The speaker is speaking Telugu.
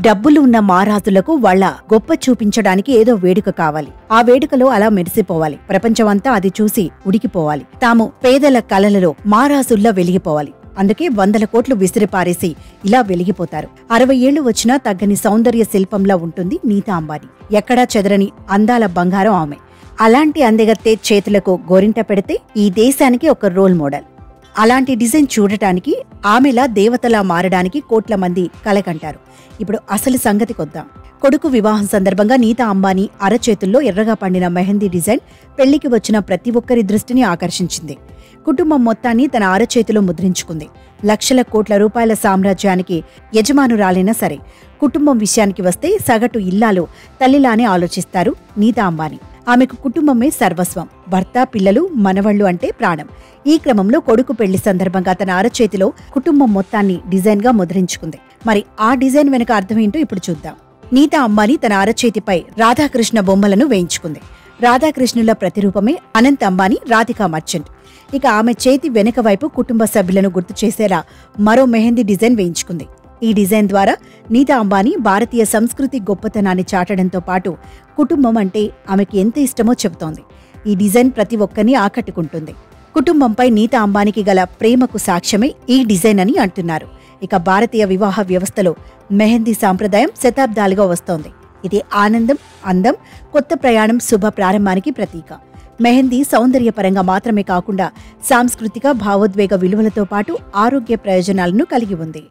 డబ్బులు ఉన్న మహారాజులకు వాళ్ళ గొప్ప చూపించడానికి ఏదో వేడుక కావాలి. ఆ వేడుకలో అలా మెరిసిపోవాలి. ప్రపంచమంతా అది చూసి ఉడికిపోవాలి. తాము పేదల కలలలో మహారాజుల్లా వెలిగిపోవాలి. అందుకే 100 కోట్లు విసిరిపారేసి ఇలా వెలిగిపోతారు. 60 ఏళ్లు వచ్చినా తగ్గని సౌందర్య శిల్పంలా ఉంటుంది నీతా అంబానీ. ఎక్కడా చెదరని అందాల బంగారం ఆమె. అలాంటి అందెగత్తే చేతులకు గోరింట పెడితే ఈ దేశానికి ఒక రోల్ మోడల్. అలాంటి డిజైన్ చూడటానికి, ఆమెలా దేవతలా మారడానికి కోట్ల మంది కలకంటారు. ఇప్పుడు అసలు సంగతికొద్దాం. కొడుకు వివాహం సందర్భంగా నీతా అంబానీ అరచేతుల్లో ఎర్రగా పండిన మెహందీ డిజైన్ పెళ్లికి వచ్చిన ప్రతి ఒక్కరి దృష్టిని ఆకర్షించింది. కుటుంబం మొత్తాన్ని తన అరచేతిలో ముద్రించుకుంది. లక్షల కోట్ల రూపాయల సామ్రాజ్యానికి యజమానురాలైనా సరే, కుటుంబం విషయానికి వస్తే సగటు ఇల్లాలు తల్లిలానే ఆలోచిస్తారు నీతా అంబానీ. ఆమెకు కుటుంబమే సర్వస్వం. భర్త, పిల్లలు, మనవళ్లు అంటే ప్రాణం. ఈ క్రమంలో కొడుకు పెళ్లి సందర్భంగా తన అరచేతిలో కుటుంబం మొత్తాన్ని డిజైన్ గా ముద్రించుకుంది. మరి ఆ డిజైన్ వెనుక అర్థమేంటో ఇప్పుడు చూద్దాం. నీతా అంబానీ తన అరచేతిపై రాధాకృష్ణ బొమ్మలను వేయించుకుంది. రాధాకృష్ణుల ప్రతిరూపమే అనంత్ అంబానీ, రాధికా మర్చెంట్. ఇక ఆమె చేతి వెనుక వైపు కుటుంబ సభ్యులను గుర్తు చేసేలా మరో మెహందీ డిజైన్ వేయించుకుంది. ఈ డిజైన్ ద్వారా నీతా అంబానీ భారతీయ సంస్కృతి గొప్పతనాన్ని చాటడంతో పాటు కుటుంబం అంటే ఆమెకి ఎంత ఇష్టమో చెబుతోంది. ఈ డిజైన్ ప్రతి ఒక్కరిని ఆకట్టుకుంటుంది. కుటుంబంపై నీతా అంబానీకి గల ప్రేమకు సాక్ష్యమే ఈ డిజైన్ అని అంటున్నారు. ఇక భారతీయ వివాహ వ్యవస్థలో మెహందీ సాంప్రదాయం శతాబ్దాలుగా వస్తోంది. ఇది ఆనందం, అందం, కొత్త ప్రయాణం, శుభ ప్రారంభానికి ప్రతీక. మెహందీ సౌందర్యపరంగా మాత్రమే కాకుండా సాంస్కృతిక, భావోద్వేగ విలువలతో పాటు ఆరోగ్య ప్రయోజనాలను కలిగి ఉంది.